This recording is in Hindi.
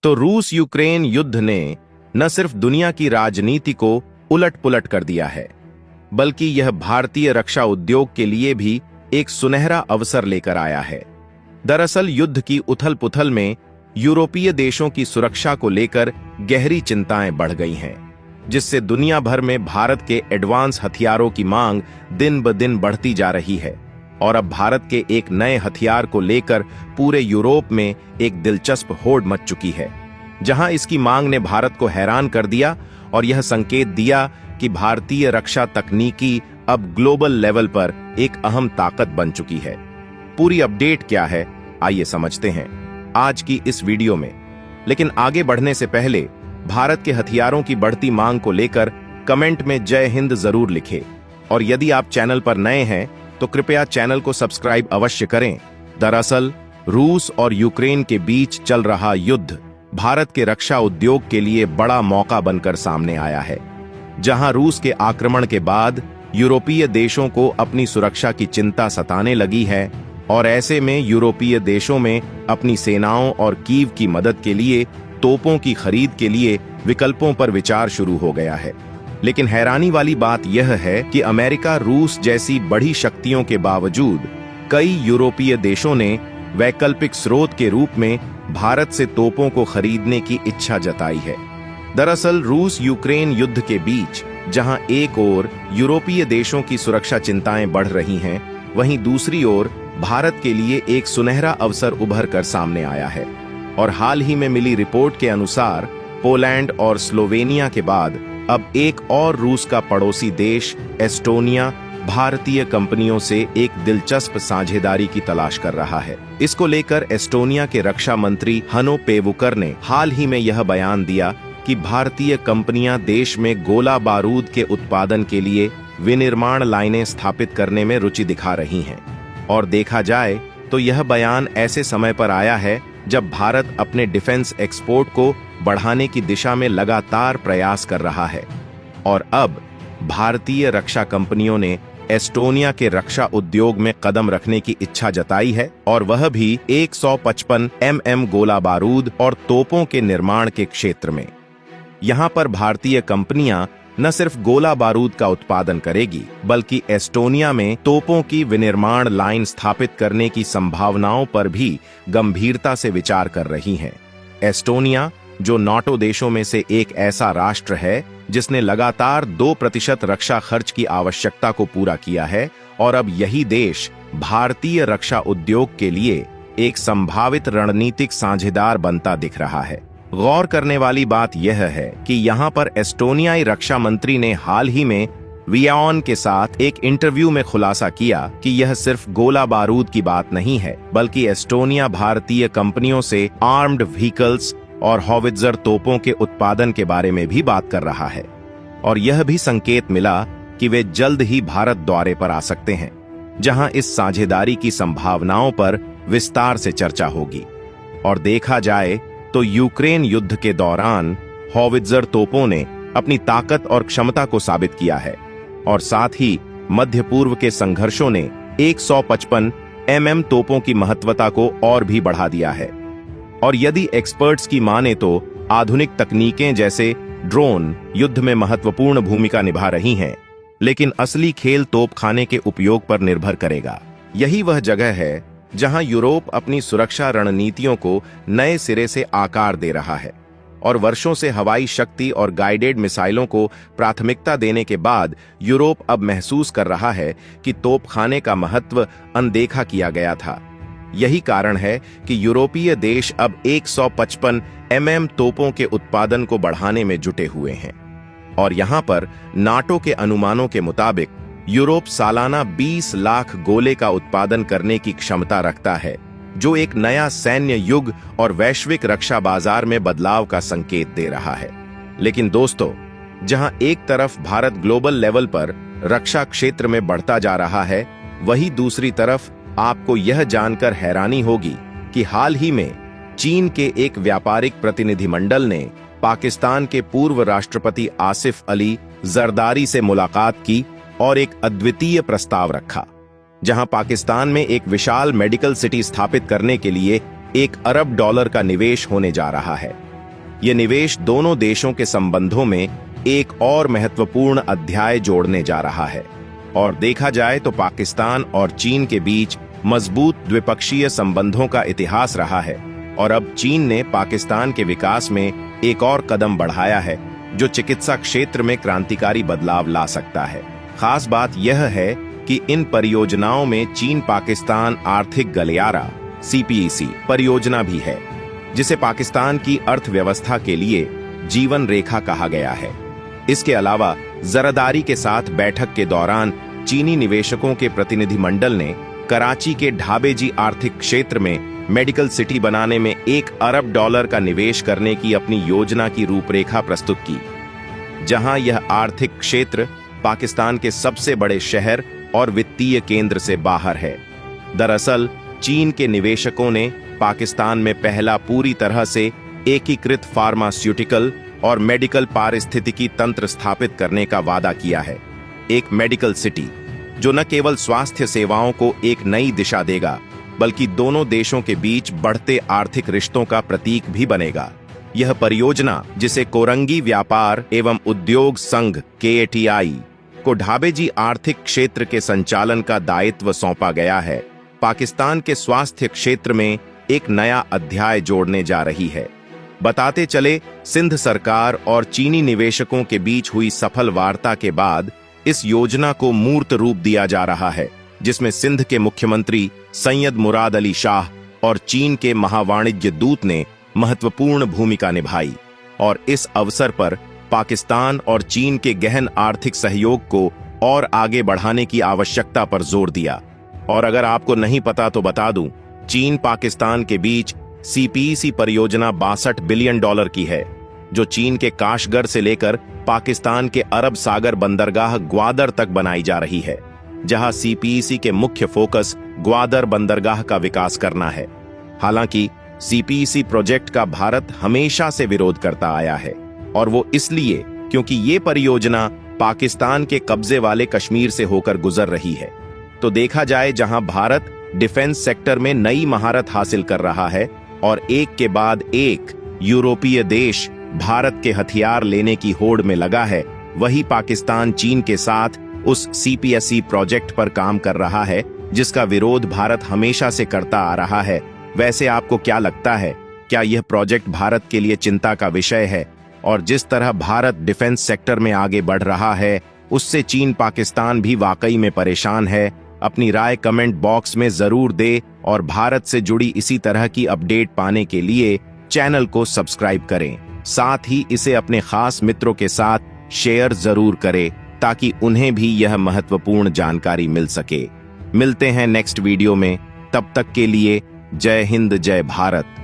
तो रूस यूक्रेन युद्ध ने न सिर्फ दुनिया की राजनीति को उलट-पुलट कर दिया है, बल्कि यह भारतीय रक्षा उद्योग के लिए भी एक सुनहरा अवसर लेकर आया है। दरअसल युद्ध की उथल-पुथल में यूरोपीय देशों की सुरक्षा को लेकर गहरी चिंताएं बढ़ गई हैं, जिससे दुनिया भर में भारत के एडवांस हथियारों की मांग दिन ब दिन बढ़ती जा रही है। और अब भारत के एक नए हथियार को लेकर पूरे यूरोप में एक दिलचस्प होड़ मच चुकी है, जहां इसकी मांग ने भारत को हैरान कर दिया और यह संकेत दिया कि भारतीय रक्षा तकनीकी अब ग्लोबल लेवल पर एक अहम ताकत बन चुकी है। पूरी अपडेट क्या है, आइए समझते हैं आज की इस वीडियो में। लेकिन आगे बढ़ने से पहले भारत के हथियारों की बढ़ती मांग को लेकर कमेंट में जय हिंद जरूर लिखें। और यदि आप चैनल पर नए हैं तो कृपया चैनल को सब्सक्राइब अवश्य करें। दरअसल रूस और यूक्रेन के बीच चल रहा युद्ध भारत के रक्षा उद्योग के लिए बड़ा मौका बनकर सामने आया है, जहां रूस के आक्रमण के बाद यूरोपीय देशों को अपनी सुरक्षा की चिंता सताने लगी है और ऐसे में यूरोपीय देशों में अपनी सेनाओं और कीव की मदद के लिए तोपों की खरीद के लिए विकल्पों पर विचार शुरू हो गया है। लेकिन हैरानी वाली बात यह है कि अमेरिका, रूस जैसी बड़ी शक्तियों के बावजूद कई यूरोपीय देशों ने वैकल्पिक स्रोत के रूप में भारत से तोपों को खरीदने की इच्छा जताई है। दरअसल रूस यूक्रेन युद्ध के बीच जहां एक ओर यूरोपीय देशों की सुरक्षा चिंताएं बढ़ रही हैं, वहीं दूसरी ओर भारत के लिए एक सुनहरा अवसर उभर कर सामने आया है। और हाल ही में मिली रिपोर्ट के अनुसार पोलैंड और स्लोवेनिया के बाद अब एक और रूस का पड़ोसी देश एस्टोनिया भारतीय कंपनियों से एक दिलचस्प साझेदारी की तलाश कर रहा है। इसको लेकर एस्टोनिया के रक्षा मंत्री हनो पेवुकर ने हाल ही में यह बयान दिया कि भारतीय कंपनियां देश में गोला बारूद के उत्पादन के लिए विनिर्माण लाइनें स्थापित करने में रुचि दिखा रही हैं। और देखा जाए तो यह बयान ऐसे समय पर आया है जब भारत अपने डिफेंस एक्सपोर्ट को बढ़ाने की दिशा में लगातार प्रयास कर रहा है। और अब भारतीय रक्षा कंपनियों ने एस्टोनिया के रक्षा उद्योग में कदम रखने की इच्छा जताई है, और वह भी 155 mm गोला बारूद और तोपों के निर्माण के क्षेत्र में। यहां पर भारतीय कंपनियां न सिर्फ गोला बारूद का उत्पादन करेगी, बल्कि एस्टोनिया में तोपों की विनिर्माण लाइन स्थापित करने की संभावनाओं पर भी गंभीरता से विचार कर रही हैं। एस्टोनिया, जो नाटो देशों में से एक ऐसा राष्ट्र है जिसने लगातार 2% रक्षा खर्च की आवश्यकता को पूरा किया है, और अब यही देश भारतीय रक्षा उद्योग के लिए एक संभावित रणनीतिक साझेदार बनता दिख रहा है। गौर करने वाली बात यह है कि यहाँ पर एस्टोनियाई रक्षा मंत्री ने हाल ही में वियान के साथ एक इंटरव्यू में खुलासा किया कि यह सिर्फ गोला बारूद की बात नहीं है, बल्कि एस्टोनिया भारतीय कंपनियों से आर्म्ड व्हीकल्स और हॉवित्जर तोपों के उत्पादन के बारे में भी बात कर रहा है। और यह भी संकेत मिला कि वे जल्द ही भारत दौरे पर आ सकते हैं, जहां इस साझेदारी की संभावनाओं पर विस्तार से चर्चा होगी। और देखा जाए तो यूक्रेन युद्ध के दौरान हॉवित्जर तोपों ने अपनी ताकत और क्षमता को साबित किया है, और साथ ही मध्य पूर्व के संघर्षों ने 155 mm तोपों की महत्वता को और भी बढ़ा दिया है। और यदि एक्सपर्ट्स की माने तो आधुनिक तकनीकें जैसे ड्रोन युद्ध में महत्वपूर्ण भूमिका निभा रही हैं, लेकिन असली खेल तोपखाने के उपयोग पर निर्भर करेगा। यही वह जगह है जहां यूरोप अपनी सुरक्षा रणनीतियों को नए सिरे से आकार दे रहा है। और वर्षों से हवाई शक्ति और गाइडेड मिसाइलों को प्राथमिकता देने के बाद यूरोप अब महसूस कर रहा है कि तोपखाने का महत्व अनदेखा किया गया था। यही कारण है कि यूरोपीय देश अब 155 mm तोपों के उत्पादन को बढ़ाने में जुटे हुए हैं। और यहां पर नाटो के अनुमानों के मुताबिक यूरोप सालाना 20 लाख गोले का उत्पादन करने की क्षमता रखता है, जो एक नया सैन्य युग और वैश्विक रक्षा बाजार में बदलाव का संकेत दे रहा है। लेकिन दोस्तों, जहां एक तरफ भारत ग्लोबल लेवल पर रक्षा क्षेत्र में बढ़ता जा रहा है, वहीं दूसरी तरफ आपको यह जानकर हैरानी होगी कि हाल ही में चीन के एक व्यापारिक प्रतिनिधिमंडल ने पाकिस्तान के पूर्व राष्ट्रपति आसिफ अली जरदारी से मुलाकात की और एक अद्वितीय प्रस्ताव रखा, जहां पाकिस्तान में एक विशाल मेडिकल सिटी स्थापित करने के लिए $1 अरब का निवेश होने जा रहा है। ये निवेश दोनों देशों के संबंधों में एक और महत्वपूर्ण अध्याय जोड़ने जा रहा है। और देखा जाए तो पाकिस्तान और चीन के बीच मजबूत द्विपक्षीय संबंधों का इतिहास रहा है, और अब चीन ने पाकिस्तान के विकास में एक और कदम बढ़ाया है जो चिकित्सा क्षेत्र में क्रांतिकारी बदलाव ला सकता है। खास बात यह है कि इन परियोजनाओं में चीन पाकिस्तान आर्थिक गलियारा CPEC परियोजना भी है, जिसे पाकिस्तान की अर्थव्यवस्था के लिए जीवन रेखा कहा गया है। इसके अलावा जरदारी के साथ बैठक के दौरान चीनी निवेशकों के प्रतिनिधिमंडल ने कराची के ढाबेजी आर्थिक क्षेत्र में मेडिकल सिटी बनाने में $1 अरब का निवेश करने की अपनी योजना की रूपरेखा प्रस्तुत की, जहां यह आर्थिक क्षेत्र पाकिस्तान के सबसे बड़े शहर और वित्तीय केंद्र से बाहर है। दरअसल चीन के निवेशकों ने पाकिस्तान में पहला पूरी तरह से एकीकृत फार्मास्यूटिकल और मेडिकल पारिस्थितिकी तंत्र स्थापित करने का वादा किया है। एक मेडिकल सिटी जो न केवल स्वास्थ्य सेवाओं को एक नई दिशा देगा, बल्कि दोनों देशों के बीच बढ़ते आर्थिक रिश्तों का प्रतीक भी बनेगा। यह परियोजना, जिसे कोरंगी व्यापार एवं उद्योग संघ KATI को ढाबेजी आर्थिक क्षेत्र के संचालन का दायित्व सौंपा गया है, पाकिस्तान के स्वास्थ्य क्षेत्र में एक नया अध्याय जोड़ने जा रही है। बताते चले, सिंध सरकार और चीनी निवेशकों के बीच हुई सफल वार्ता के बाद इस योजना को मूर्त रूप दिया जा रहा है, जिसमें सिंध के मुख्यमंत्री सैयद मुराद अली शाह और चीन के महावाणिज्य दूत ने महत्वपूर्ण भूमिका निभाई। और इस अवसर पर पाकिस्तान और चीन के गहन आर्थिक सहयोग को और आगे बढ़ाने की आवश्यकता पर जोर दिया। और अगर आपको नहीं पता तो बता दूं, चीन पाकिस्तान के बीच CPEC परियोजना $62 बिलियन की है, जो चीन के काशगर से लेकर पाकिस्तान के अरब सागर बंदरगाह ग्वादर तक बनाई जा रही है, जहां CPEC के मुख्य फोकस ग्वादर बंदरगाह का विकास करना है। हालांकि CPEC प्रोजेक्ट का भारत हमेशा से विरोध करता आया है, और वो इसलिए क्योंकि ये परियोजना पाकिस्तान के कब्जे वाले कश्मीर से होकर गुजर रही है। तो देखा जाए, जहां भारत डिफेंस सेक्टर में नई महारत हासिल कर रहा है और एक के बाद एक यूरोपीय देश भारत के हथियार लेने की होड़ में लगा है, वही पाकिस्तान चीन के साथ उस CPEC प्रोजेक्ट पर काम कर रहा है जिसका विरोध भारत हमेशा से करता आ रहा है। वैसे आपको क्या लगता है, क्या यह प्रोजेक्ट भारत के लिए चिंता का विषय है? और जिस तरह भारत डिफेंस सेक्टर में आगे बढ़ रहा है, उससे चीन पाकिस्तान भी वाकई में परेशान है? अपनी राय कमेंट बॉक्स में जरूर दे, और भारत से जुड़ी इसी तरह की अपडेट पाने के लिए चैनल को सब्सक्राइब करें। साथ ही इसे अपने खास मित्रों के साथ शेयर जरूर करें, ताकि उन्हें भी यह महत्वपूर्ण जानकारी मिल सके। मिलते हैं नेक्स्ट वीडियो में, तब तक के लिए जय हिंद, जय भारत।